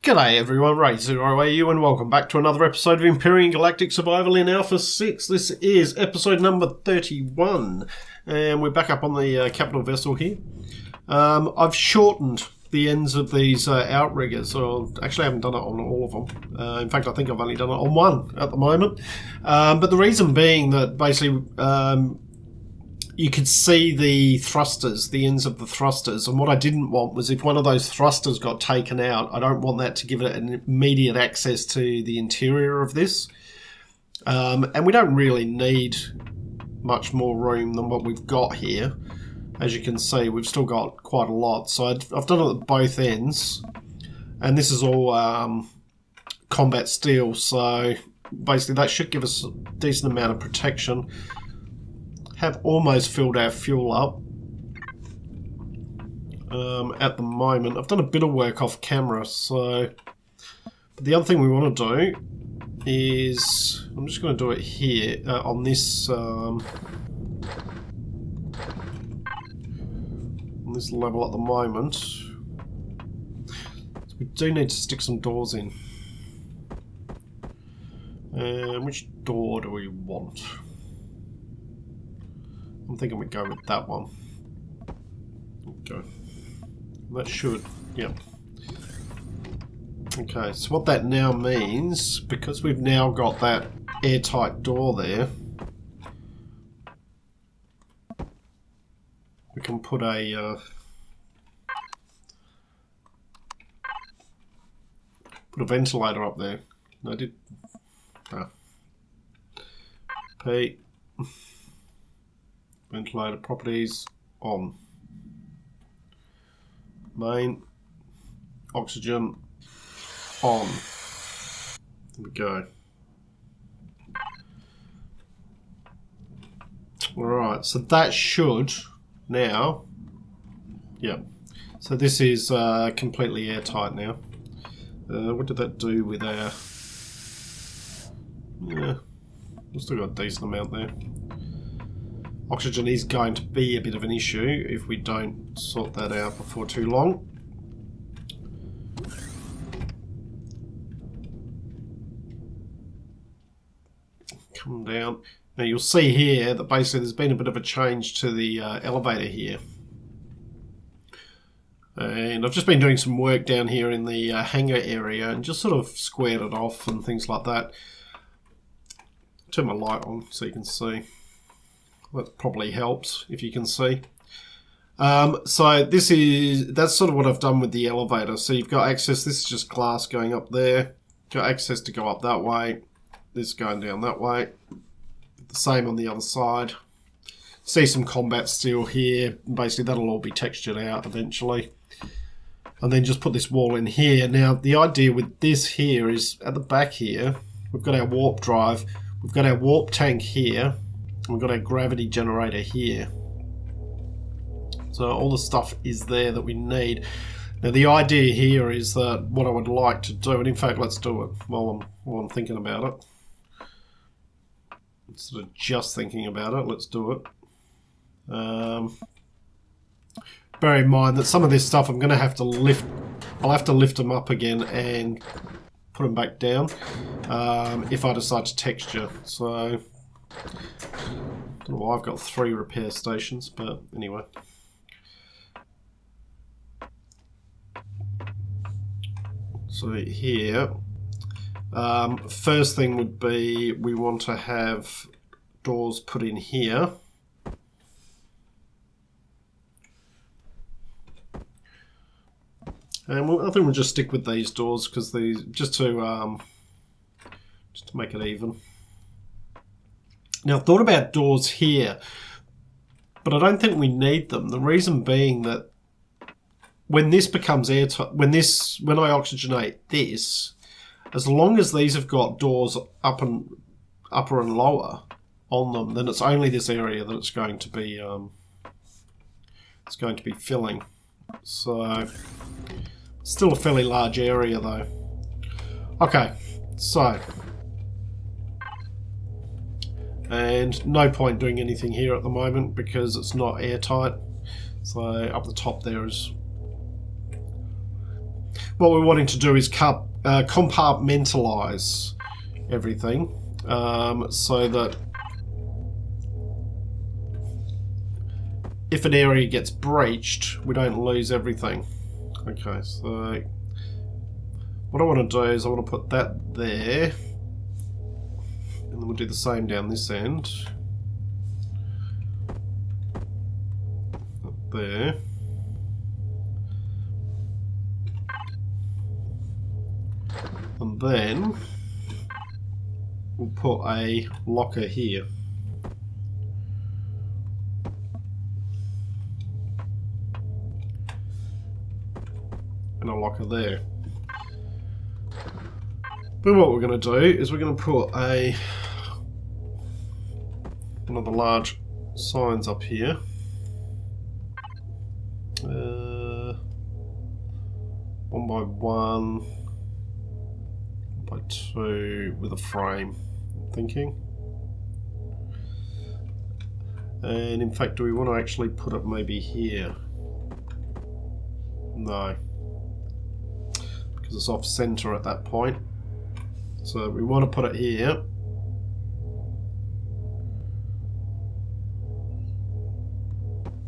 G'day everyone, Ray0AU and welcome back to another episode of Empyrion Galactic Survival in Alpha 6. This is episode number 31 and we're back up on the capital vessel here. I've shortened the ends of these outriggers, or actually I haven't done it on all of them. In fact I think I've only done it on one at the moment. But the reason being that basically you could see the thrusters, the ends of the thrusters, and what I didn't want was if one of those thrusters got taken out, I don't want that to give it an immediate access to the interior of this. And we don't really need much more room than what we've got here. As you can see, we've still got quite a lot. So I've done it at both ends, and this is all combat steel, so basically that should give us a decent amount of protection. Have almost filled our fuel up at the moment. I've done a bit of work off camera, so but the other thing we want to do is I'm just going to do it here on this level at the moment. So we do need to stick some doors in. Which door do we want? I'm thinking we go with that one. Okay. That should, yep. Okay, so what that now means, because we've now got that airtight door there, we can put a ventilator up there. I did. P. Ventilator properties on. Main. Oxygen on. There we go. Alright, so that should now. Yep. So this is completely airtight now. What did that do with our. Yeah. We've still got a decent amount there. Oxygen is going to be a bit of an issue if we don't sort that out before too long. Come down. Now you'll see here that basically there's been a bit of a change to the elevator here. And I've just been doing some work down here in the hangar area and just sort of squared it off and things like that. Turn my light on so you can see. That probably helps if you can see. So that's sort of what I've done with the elevator. So you've got access, this is just glass going up there. Got access to go up that way. This going down that way. The same on the other side. See some combat steel here. Basically that'll all be textured out eventually. And then just put this wall in here. Now the idea with this here is at the back here, we've got our warp drive. We've got our warp tank here. We've got our gravity generator here. So all the stuff is there that we need. Now the idea here is that what I would like to do, and in fact let's do it while I'm thinking about it. Instead of just thinking about it, let's do it. Bear in mind that some of this stuff I'm going to have to lift. I'll have to lift them up again and put them back down if I decide to texture. So I don't know why I've got 3 repair stations, but anyway. So here, first thing would be we want to have doors put in here. And I think we'll just stick with these doors because these just to make it even. Now, I've thought about doors here, but I don't think we need them. The reason being that when this becomes airtight, when I oxygenate this, as long as these have got doors upper and lower on them, then it's only this area that it's going to be filling. So still a fairly large area though. Okay, so. And no point doing anything here at the moment because it's not airtight. So up the top there is what we're wanting to do is compartmentalize everything so that if an area gets breached, we don't lose everything. Okay, so what I want to do is I want to put that there, and then we'll do the same down this end. Up there. And then we'll put a locker here. And a locker there. Then what we're going to do is we're going to put one of the large signs up here. 1 by 1 by 2 with a frame, I'm thinking. And in fact, do we want to actually put it maybe here? No, because it's off center at that point. So we want to put it here.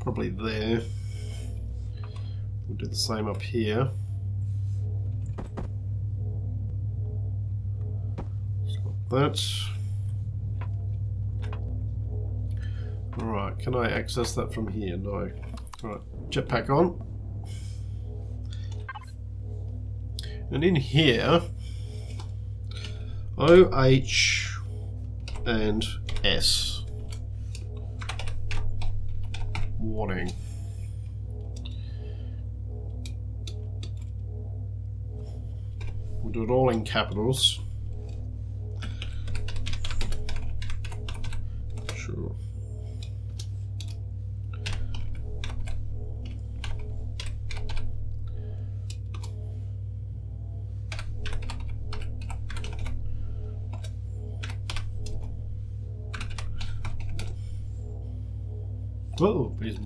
Probably there. We'll do the same up here. That. Alright, can I access that from here? No. Alright, jetpack on. And in here, O, H, and S. Warning. We'll do it all in capitals. Sure. Oh, he's...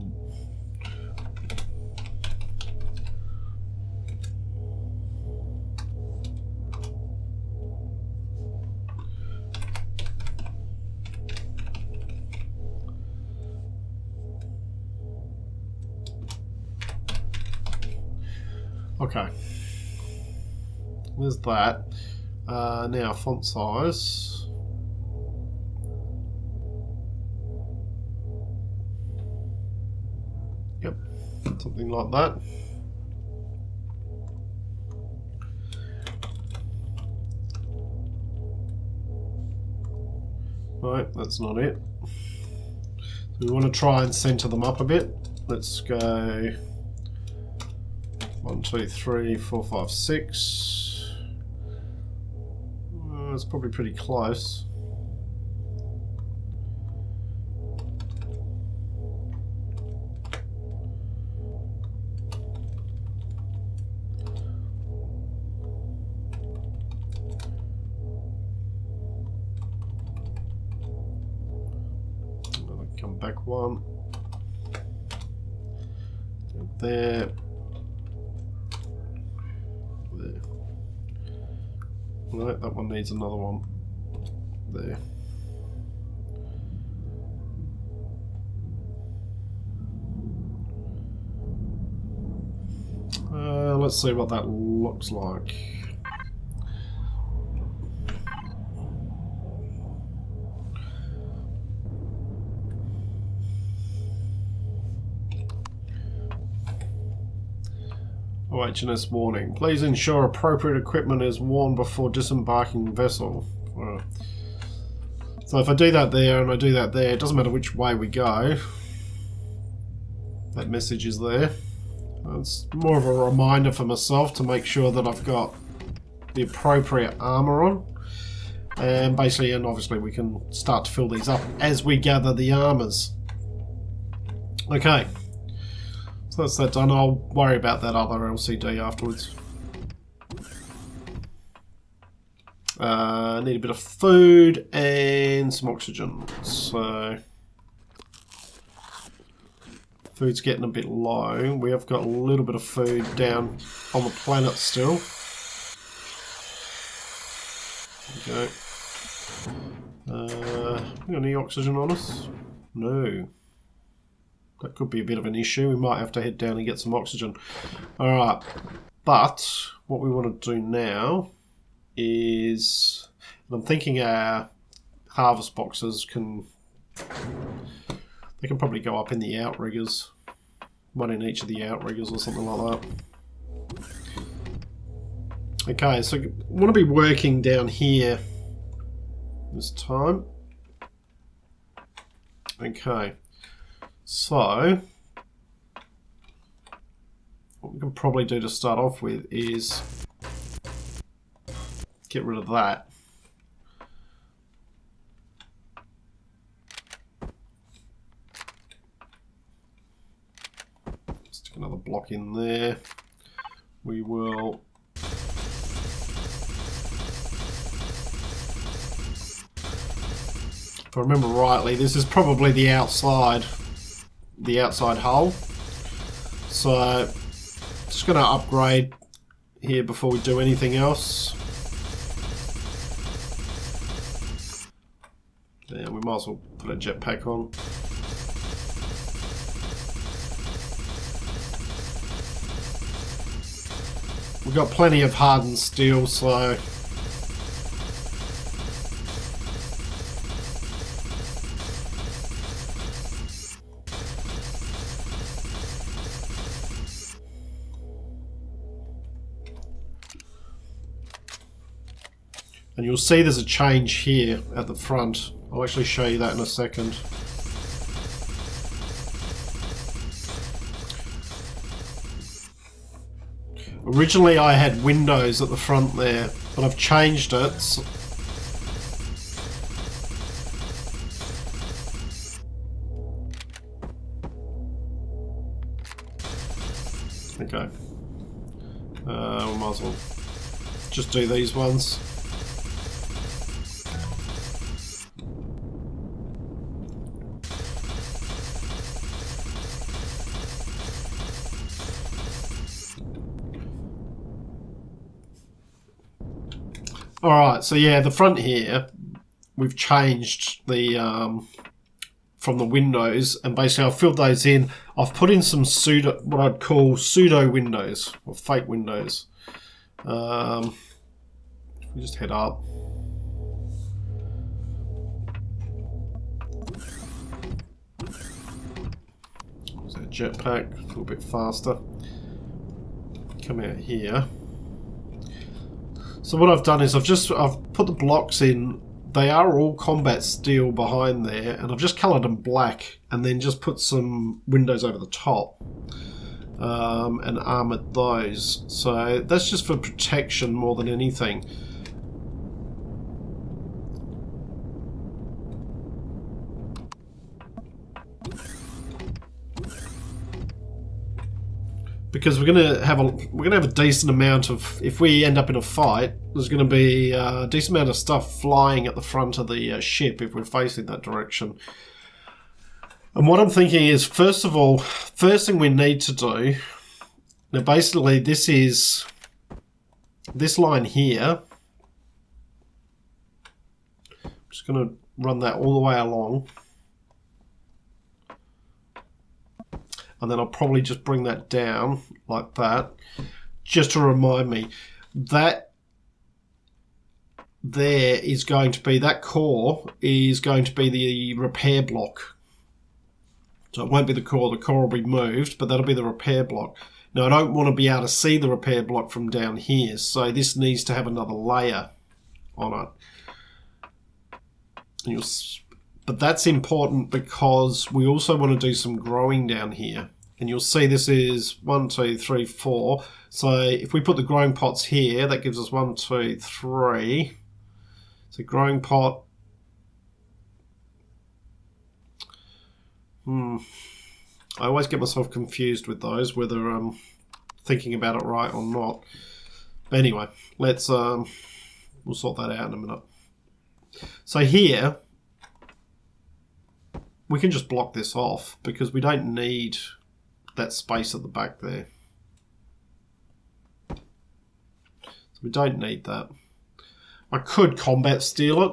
Okay. There's that. Now font size. Yep, something like that. Right, that's not it. So we want to try and center them up a bit. Let's go 1, 2, 3, 4, 5, 6. It's probably pretty close. Come back one. There. There. Right, that one needs another one. There. Let's see what that looks like. OHS warning. Please ensure appropriate equipment is worn before disembarking vessel. Right. So if I do that there and I do that there, it doesn't matter which way we go. That message is there. It's more of a reminder for myself to make sure that I've got the appropriate armor on. And basically, and obviously we can start to fill these up as we gather the armors. Okay. So that's that done. I'll worry about that other LCD afterwards. Need a bit of food and some oxygen. So Food's getting a bit low. We have got a little bit of food down on the planet still. Okay. We got any oxygen on us? No. That could be a bit of an issue. We might have to head down and get some oxygen. Alright. But what we want to do now is... I'm thinking our harvest boxes can... They can probably go up in the outriggers. One in each of the outriggers or something like that. Okay, so I want to be working down here this time. Okay, so what we can probably do to start off with is get rid of that. Stick another block in there. We will... If I remember rightly, this is probably the outside hull. So, just going to upgrade here before we do anything else. Yeah, we might as well put a jetpack on. We've got plenty of hardened steel, so... And you'll see there's a change here at the front. I'll actually show you that in a second. Originally I had windows at the front there, but I've changed it. Okay. We might as well just do these ones. Alright, so yeah, the front here, we've changed the, from the windows, and basically I've filled those in. I've put in some pseudo, what I'd call pseudo windows, or fake windows. We just head up. There's a jetpack, a little bit faster. Come out here. So what I've done is I've put the blocks in. They are all combat steel behind there, and I've just coloured them black, and then just put some windows over the top and armoured those. So that's just for protection more than anything. Because we're gonna have a decent amount of, if we end up in a fight, there's gonna be a decent amount of stuff flying at the front of the ship if we're facing that direction. And what I'm thinking is, first of all, first thing we need to do, now basically this is this line here. I'm just gonna run that all the way along. And then I'll probably just bring that down like that, just to remind me that there is going to be, that core is going to be the repair block. So it won't be the core will be moved, but that'll be the repair block. Now I don't want to be able to see the repair block from down here, so this needs to have another layer on it. And but that's important because we also want to do some growing down here. And you'll see this is 1, 2, 3, 4. So if we put the growing pots here, that gives us 1, 2, 3. So growing pot. I always get myself confused with those, whether I'm thinking about it right or not. But anyway, let's we'll sort that out in a minute. So here, we can just block this off because we don't need that space at the back there. So we don't need that. I could combat steal it,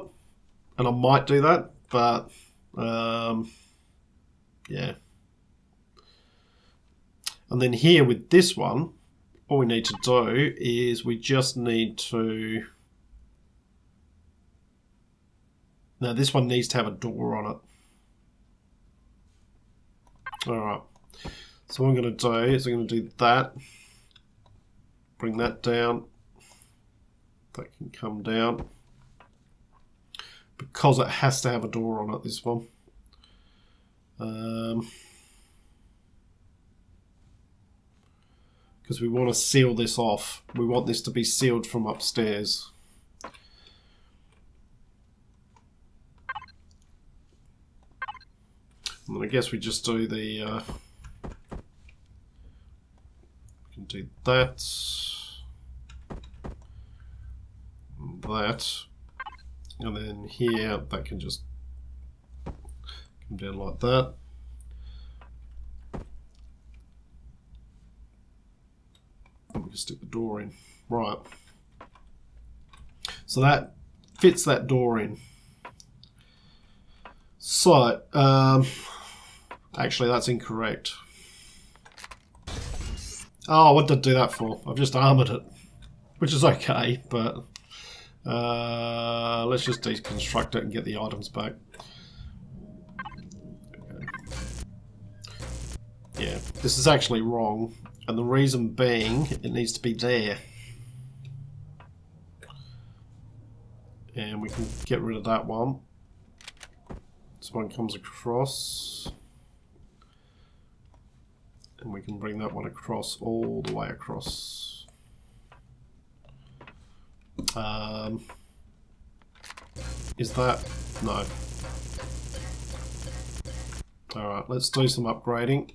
and I might do that, but yeah. And then here with this one, all we need to do is we just need to... Now this one needs to have a door on it. Alright. So what I'm going to do is I'm going to do that. Bring that down. That can come down. Because it has to have a door on it, this one. Because we want to seal this off. We want this to be sealed from upstairs. And I guess we just do the... we can do that. And that. And then here, that can just come down like that. And we can stick the door in. Right. So that fits that door in. So, actually that's incorrect. Oh, what did I do that for? I've just armoured it. Which is okay, but... let's just deconstruct it and get the items back. Okay. Yeah, this is actually wrong, and the reason being it needs to be there. And we can get rid of that one. This one comes across. And we can bring that one across, all the way across. Is that... no. Alright, let's do some upgrading.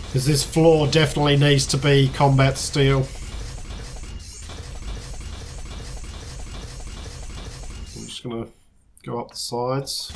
Because this floor definitely needs to be combat steel. I'm just going to go up the sides.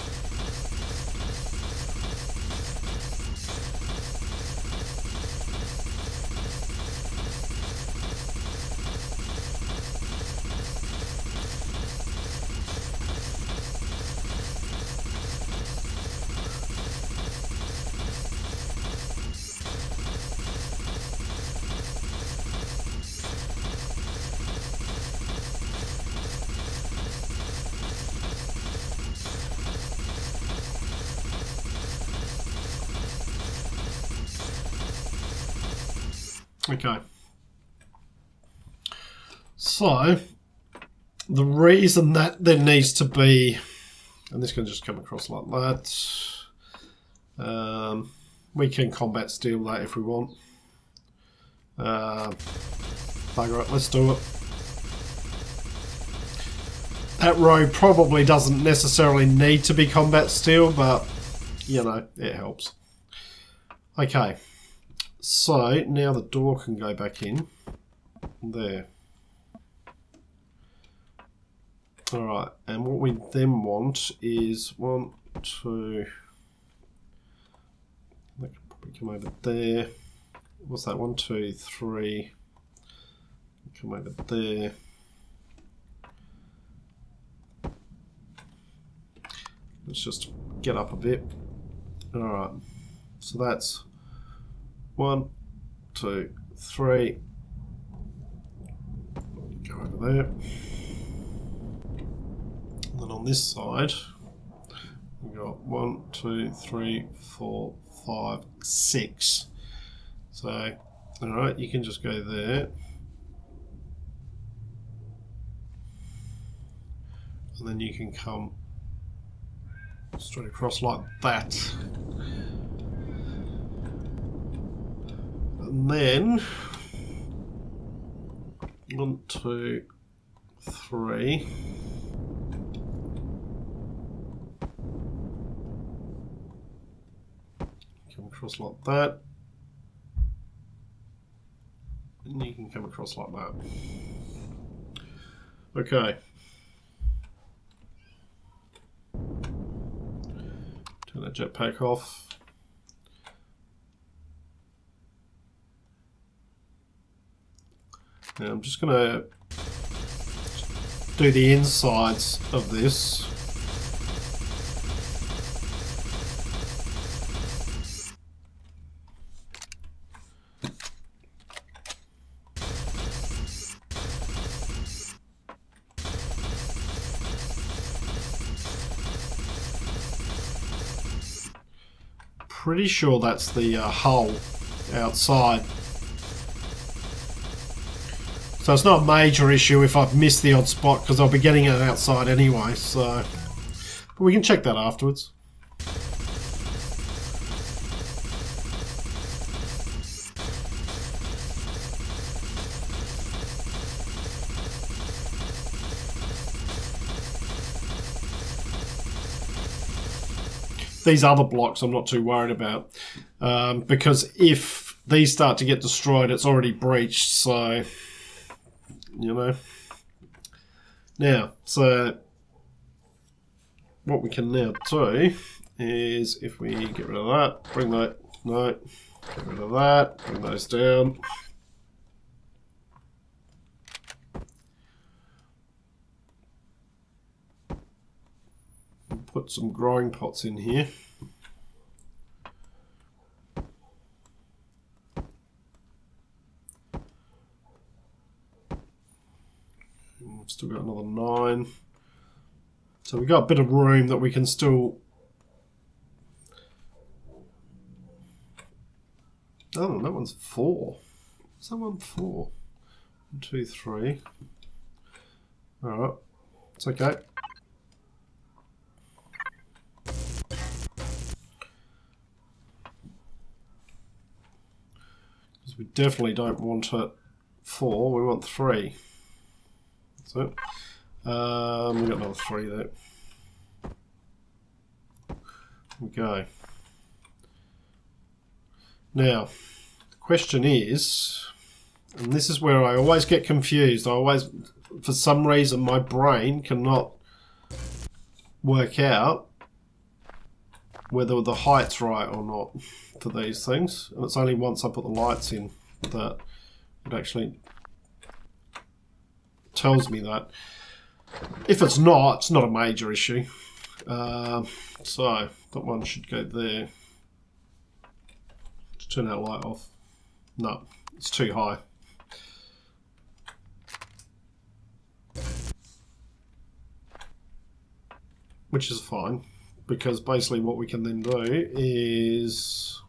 Okay. So, the reason that there needs to be, and this can just come across like that, we can combat steel that if we want. Bugger it, let's do it. That row probably doesn't necessarily need to be combat steel, but, you know, it helps. Okay. So, now the door can go back in. There. Alright, and what we then want is 1, 2... that can probably come over there. What's that? 1, 2, 3. Come over there. Let's just get up a bit. Alright, so that's 1, 2, 3. Go over there. And then on this side, we've got 1, 2, 3, 4, 5, 6. So, alright, you can just go there. And then you can come straight across like that. And then 1, 2, 3. Come across like that. And you can come across like that. Okay. Turn that jetpack off. Now I'm just going to do the insides of this. Pretty sure that's the hull outside. So it's not a major issue if I've missed the odd spot, because I'll be getting it outside anyway, so... But we can check that afterwards. These other blocks I'm not too worried about, because if these start to get destroyed, it's already breached, so... You know. Now, so what we can now do is, if we get rid of that, bring that, no, get rid of that, bring those down. Put some growing pots in here. Still got another 9. So we've got a bit of room that we can still... Oh, that one's 4. Is that one 4? 1, 2, 3. Alright. It's okay. Because we definitely don't want it 4, we want 3. So, we've got another 3 there. Okay. Now, the question is, and this is where I always get confused. I always, for some reason, my brain cannot work out whether the height's right or not for these things. And it's only once I put the lights in that it actually tells me that. If it's not a major issue. So that one should go there. Just turn that light off. No, it's too high. Which is fine, because basically what we can then do is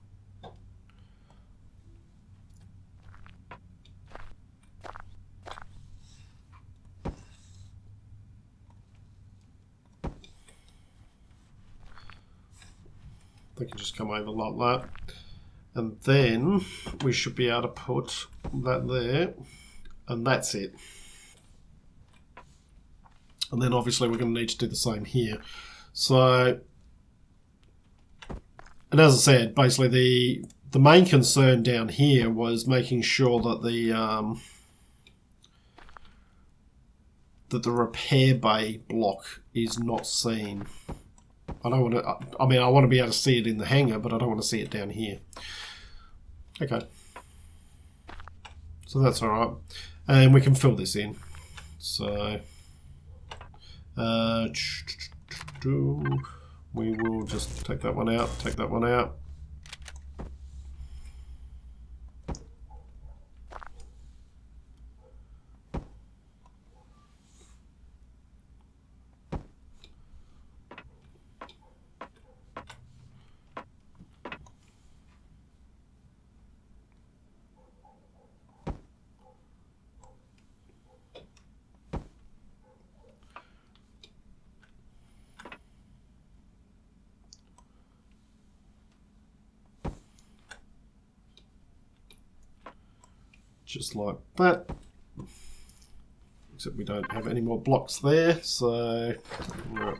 they can just come over like that, and then we should be able to put that there, and that's it. And then obviously we're going to need to do the same here. So, and as I said, basically the main concern down here was making sure that the repair bay block is not seen. I don't want to, I mean, I want to be able to see it in the hangar, but I don't want to see it down here. Okay. So that's alright. And we can fill this in. So, we will just take that one out, take that one out. Just like that. Except we don't have any more blocks there, so there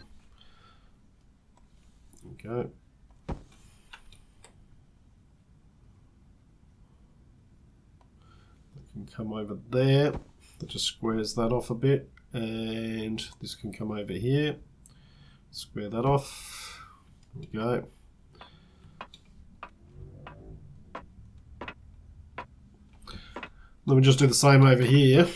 we go. That can come over there. That just squares that off a bit. And this can come over here. Square that off. There we go. Then we just do the same over here.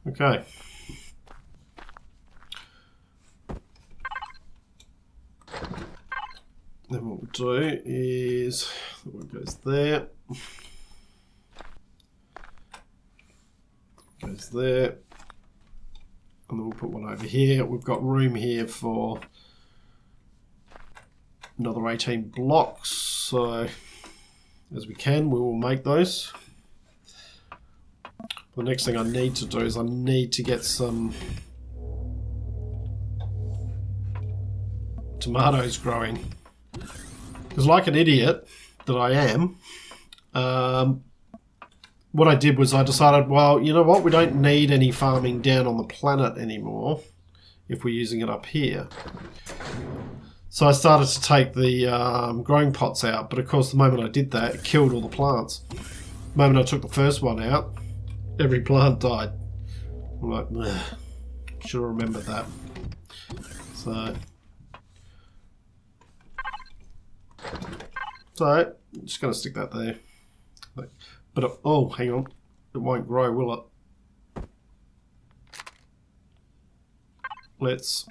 Okay. Then what we'll do is that one goes there, goes there, and then we'll put one over here. We've got room here for another 18 blocks, so as we can, we will make those. The next thing I need to do is I need to get some tomatoes growing. Because like an idiot that I am, what I did was I decided, well, you know what, we don't need any farming down on the planet anymore if we're using it up here. So I started to take the growing pots out, but of course the moment I did that, it killed all the plants. The moment I took the first one out, every plant died. I'm like, should have remembered that. So I'm just going to stick that there. But oh, hang on, it won't grow, will it? Let's.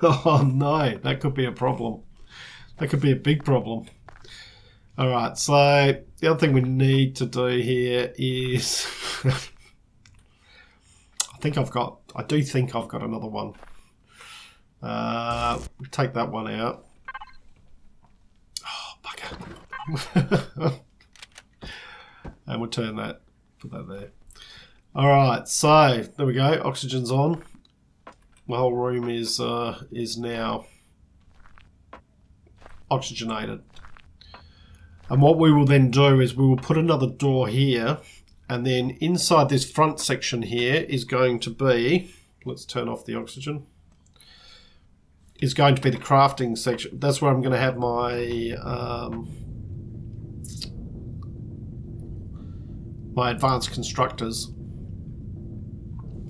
Oh no, that could be a problem. That could be a big problem. Alright, so the other thing we need to do here is I do think I've got another one. We take that one out. Oh, bugger. And we'll turn that, put that there. Alright, so there we go, oxygen's on. My whole room is now oxygenated. And what we will then do is we will put another door here, and then inside this front section here is going to be, let's turn off the oxygen, is going to be the crafting section. That's where I'm going to have my my advanced constructors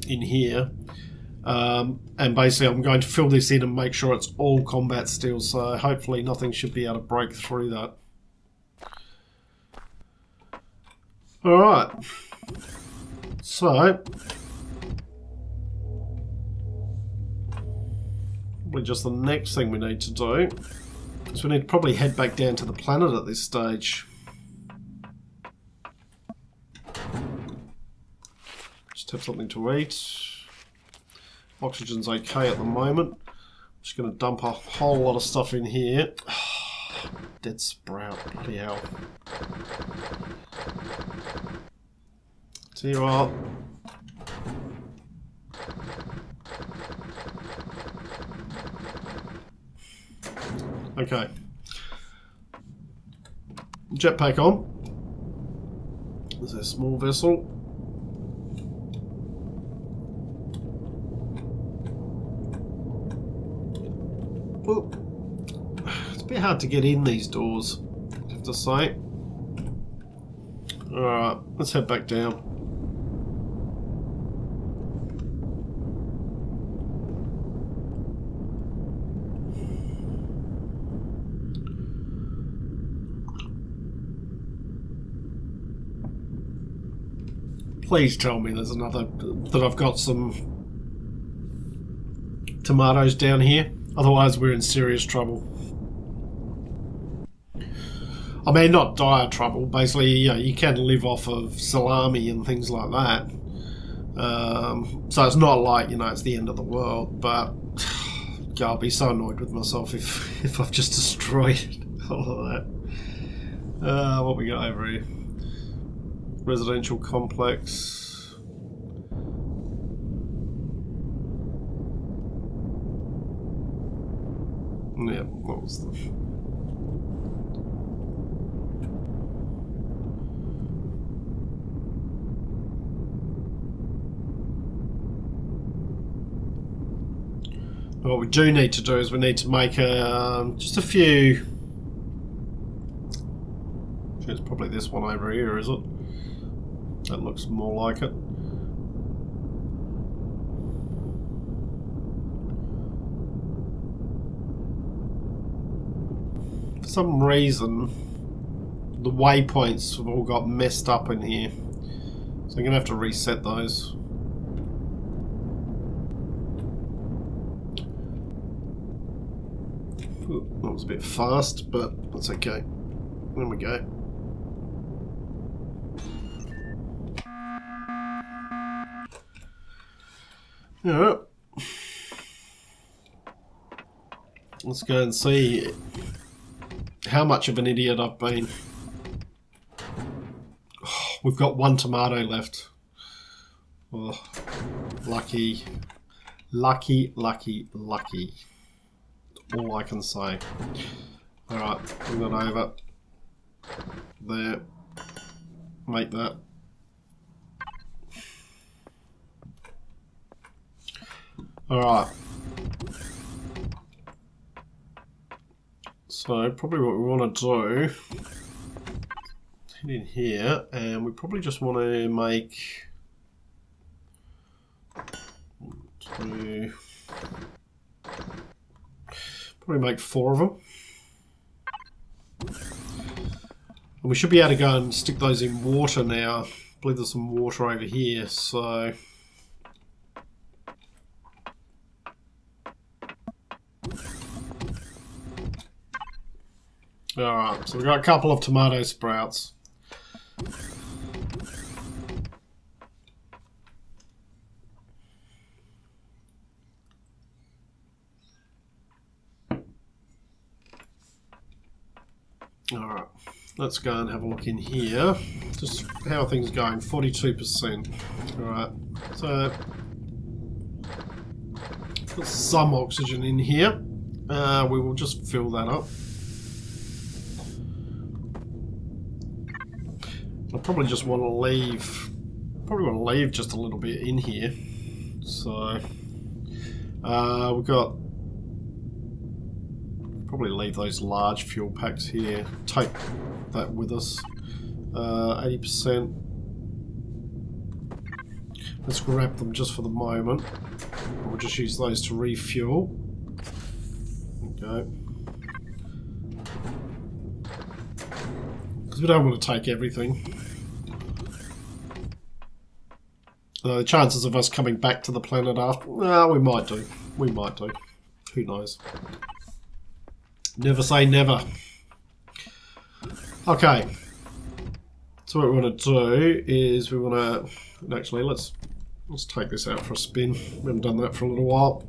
in here. And basically I'm going to fill this in and make sure it's all combat steel, so hopefully nothing should be able to break through that. Alright, so probably just the next thing we need to do is we need to probably head back down to the planet at this stage. Just have something to eat. Oxygen's okay at the moment. I'm just going to dump a whole lot of stuff in here. Dead sprout, bloody hell. Tell you what. Okay. Jetpack on. There's a small vessel. Well, it's a bit hard to get in these doors, I have to say. Alright, let's head back down. Please tell me there's another, that I've got some tomatoes down here. Otherwise we're in serious trouble. I mean, not dire trouble. Basically, you know, you can live off of salami and things like that. So it's not like, you know, it's the end of the world. But God, I'll be so annoyed with myself if I've just destroyed all of that. What we got over here? Residential complex. Yeah, what was the... What we do need to do is we need to make just a few... It's probably this one over here, is it? That looks more like it. For some reason, the waypoints have all got messed up in here. So I'm going to have to reset those. Ooh, that was a bit fast, but that's okay. There we go. Alright. Let's go and see how much of an idiot I've been. Oh, we've got one tomato left. Oh, lucky. Lucky, lucky, lucky. All I can say. Alright, bring that over. There. Make that. Alright. So, probably what we want to do, hit in here, and we probably just want to make 2, probably make 4 of them. And we should be able to go and stick those in water now. I believe there's some water over here, so... Alright, so we've got a couple of tomato sprouts. Alright, let's go and have a look in here. Just how are things going? 42%. Alright, so got some oxygen in here. We will just fill that up. I probably just want to leave. Probably want to leave just a little bit in here. So we've got. Probably leave those large fuel packs here. Take that with us. 80%. Let's grab them just for the moment. We'll just use those to refuel. Okay. Because we don't want to take everything. The chances of us coming back to the planet after... we might do. We might do. Who knows? Never say never. Okay. So what we want to do is we want to... Actually, let's take this out for a spin. We haven't done that for a little while.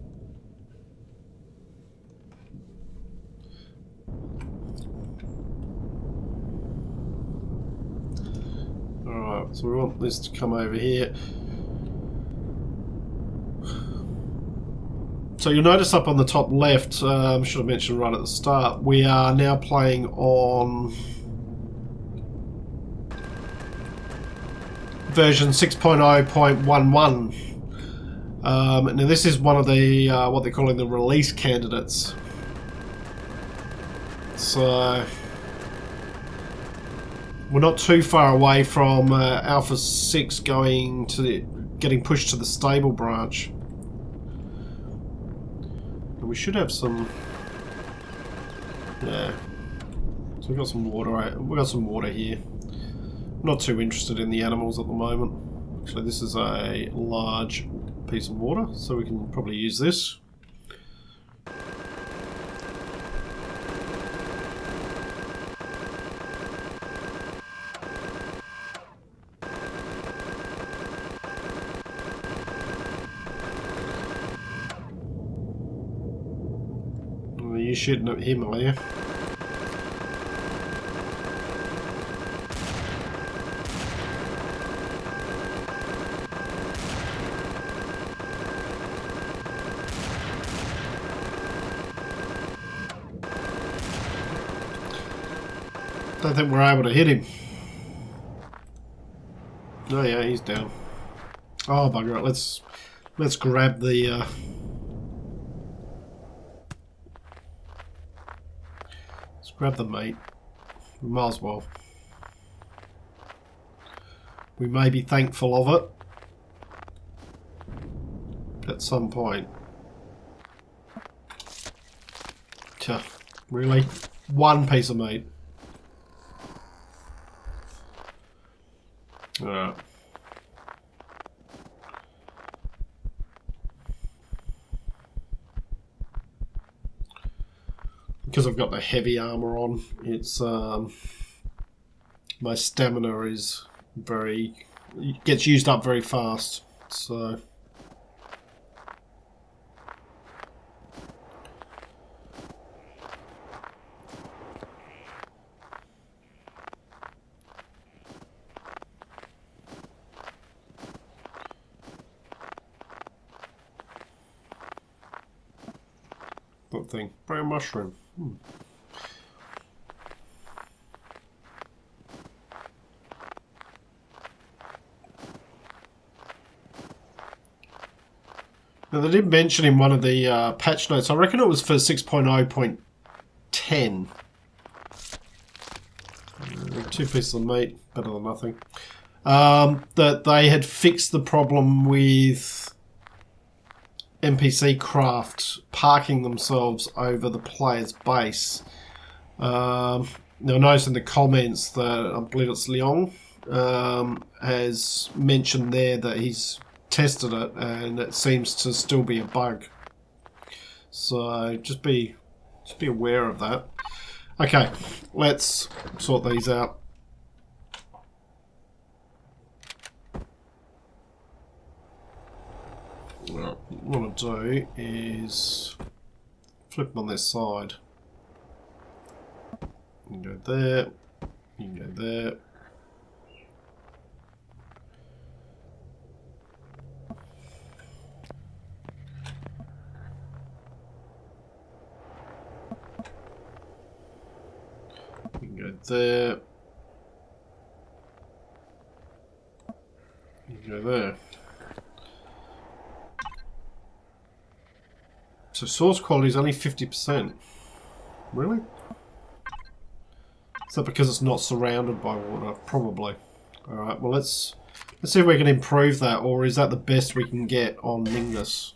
Alright, so we want this to come over here. So you'll notice up on the top left, I should have mentioned right at the start, we are now playing on version 6.0.11. Now this is one of the, what they're calling the release candidates. So we're not too far away from Alpha 6 getting pushed to the stable branch. We should have some. Yeah. So we've got some water. We've got some water here. I'm not too interested in the animals at the moment. Actually, this is a large piece of water, so we can probably use this. You're shooting at him, are you? Don't think we're able to hit him. Oh yeah, he's down. Oh bugger it, let's grab the let's grab the meat. We might as well. We may be thankful of it at some point. Tja, really? One piece of meat. Alright. Because I've got the heavy armor on, it's my stamina is gets used up very fast, so that thing. Brown mushroom. Now they did mention in one of the patch notes, I reckon it was for 6.0.10. 2 pieces of meat, better than nothing. That they had fixed the problem with NPC craft parking themselves over the player's base. Now notice in the comments that I believe it's Eleon has mentioned there that he's tested it and it seems to still be a bug. So just be aware of that. Okay, let's sort these out. Well, what I'll do is flip them on their side. You can go there, you can go there. You can go there. You can go there. So source quality is only 50%. Really? Is that because it's not surrounded by water? Probably. Alright, well let's see if we can improve that, or is that the best we can get on Mingus?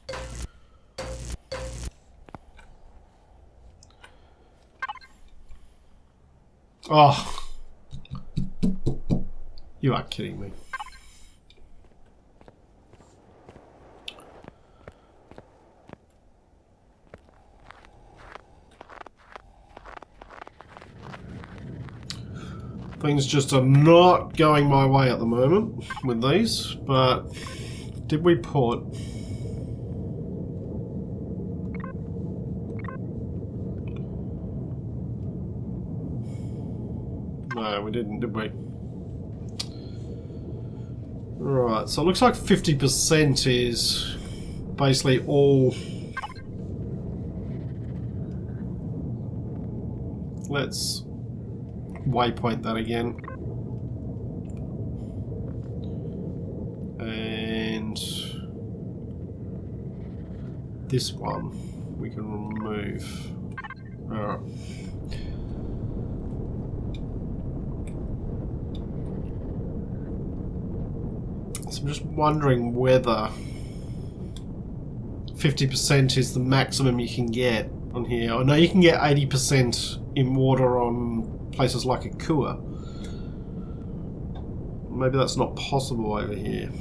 Oh. You are kidding me. Things just are not going my way at the moment with these, but did we put... No, we didn't, did we? Right, so it looks like 50% is basically all... Let's waypoint that again. And this one we can remove. Alright. So I'm just wondering whether 50% is the maximum you can get on here. I know you can get 80% in water on places like Akua. Maybe that's not possible over here.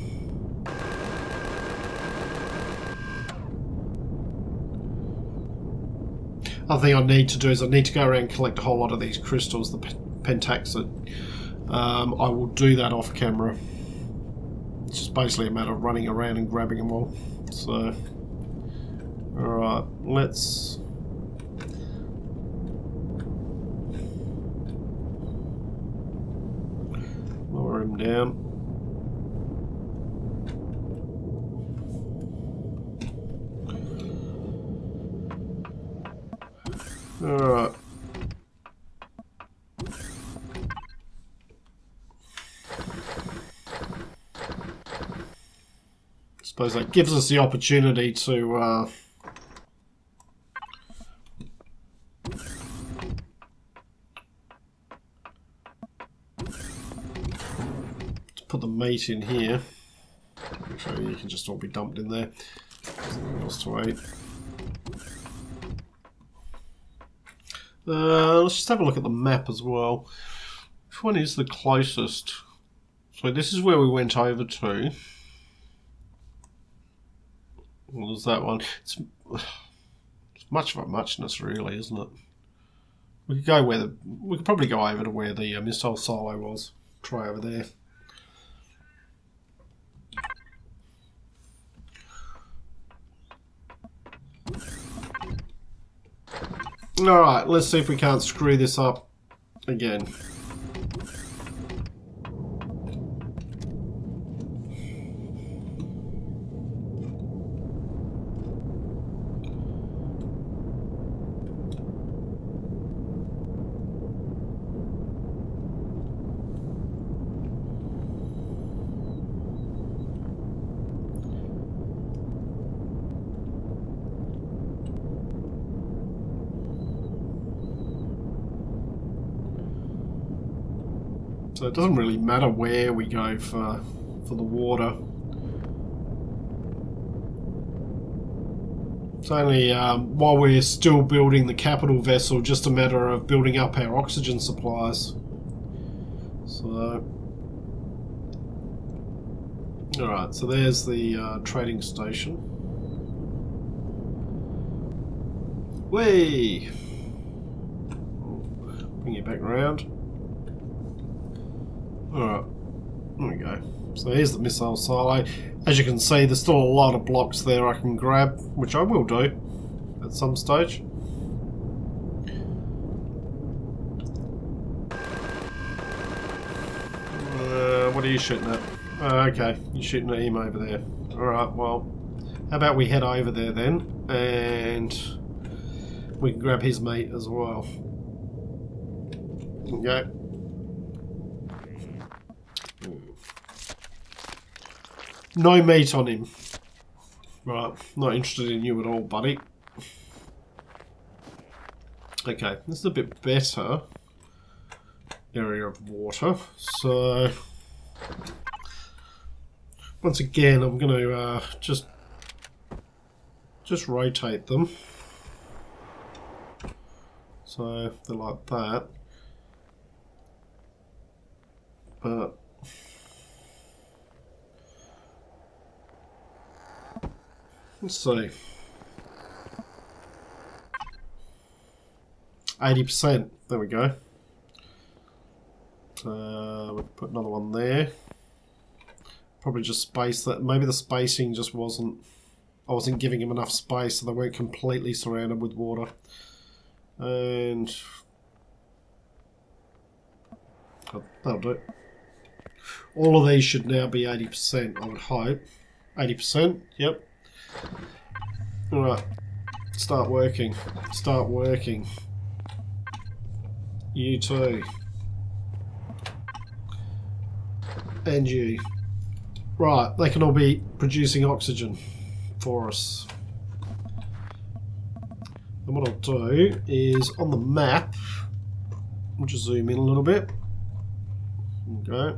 Other thing I need to do is I need to go around and collect a whole lot of these crystals, the pentaxid. I will do that off camera. It's just basically a matter of running around and grabbing them all. So, alright, let's... lower him down. Alright. suppose that gives us the opportunity to put the meat in here. Actually, you can just all be dumped in there. Nothing else to eat. Let's just have a look at the map as well. Which one is the closest? So this is where we went over to. Well, there's that one. It's much of a muchness, really, isn't it? We could go where we could probably go over to where the missile silo was. Try over there. Alright, let's see if we can't screw this up again. So it doesn't really matter where we go for the water. It's only while we're still building the capital vessel, just a matter of building up our oxygen supplies. So, alright, so there's the trading station. Whee! Bring it back around. Alright, there we go. So here's the missile silo. As you can see, there's still a lot of blocks there I can grab, which I will do at some stage. What are you shooting at? Okay, you're shooting at him over there. Alright, well, how about we head over there then, and we can grab his mate as well. Okay. No meat on him. Right, not interested in you at all, buddy. Okay, this is a bit better area of water. So, once again, I'm going to just rotate them. So, they're like that. But let's see. 80%. There we go. We'll put another one there. Probably just space that. Maybe the spacing just wasn't. I wasn't giving them enough space, so they weren't completely surrounded with water. And that'll do. All of these should now be 80%. I would hope. 80%. Yep. Alright, start working. Start working. You too. And you. Right, they can all be producing oxygen for us. And what I'll do is on the map, we'll just zoom in a little bit. Okay.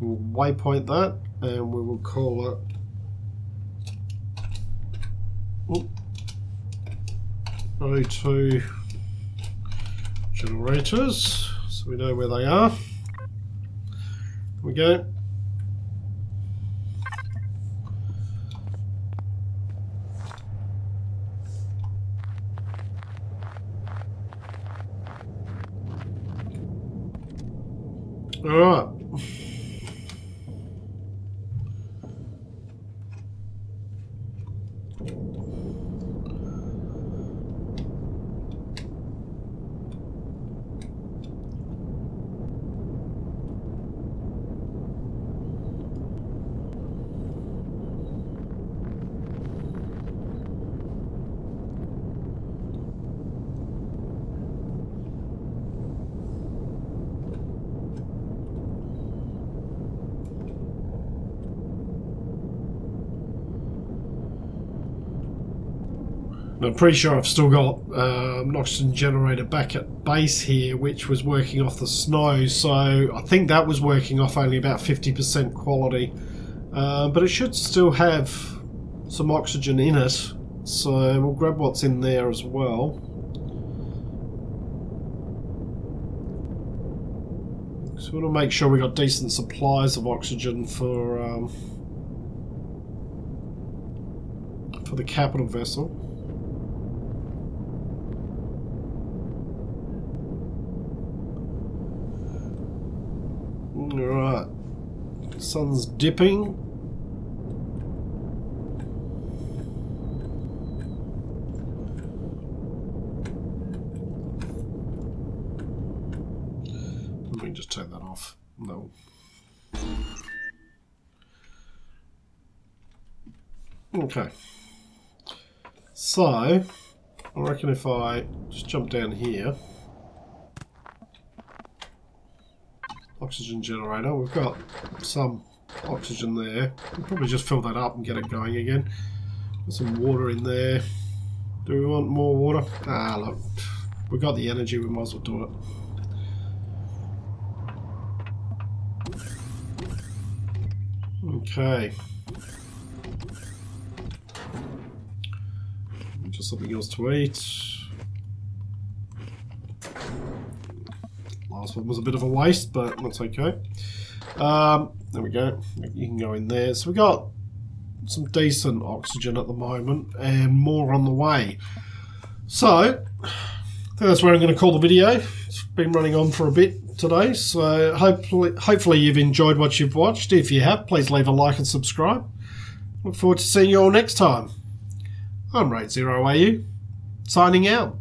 We'll waypoint that and we will call it O2 generators, so we know where they are. Here we go. All right. I'm pretty sure I've still got an oxygen generator back at base here, which was working off the snow, so I think that was working off only about 50% quality. But it should still have some oxygen in it, so we'll grab what's in there as well. So we want to make sure we got decent supplies of oxygen for the capital vessel. Alright, sun's dipping. Let me just turn that off. No. Okay. So, I reckon if I just jump down here, oxygen generator, we've got some oxygen there. We'll probably just fill that up and get it going again. There's some water in there. Do we want more water? Ah, look, we've got the energy, we might as well do it. Okay. Just something else to eat. Last one was a bit of a waste, but that's okay. There we go. You can go in there. So we got some decent oxygen at the moment, and more on the way. So I think that's where I'm going to call the video. It's been running on for a bit today, so hopefully you've enjoyed what you've watched. If you have, please leave a like and subscribe. Look forward to seeing you all next time. I'm Raid0AU, signing out.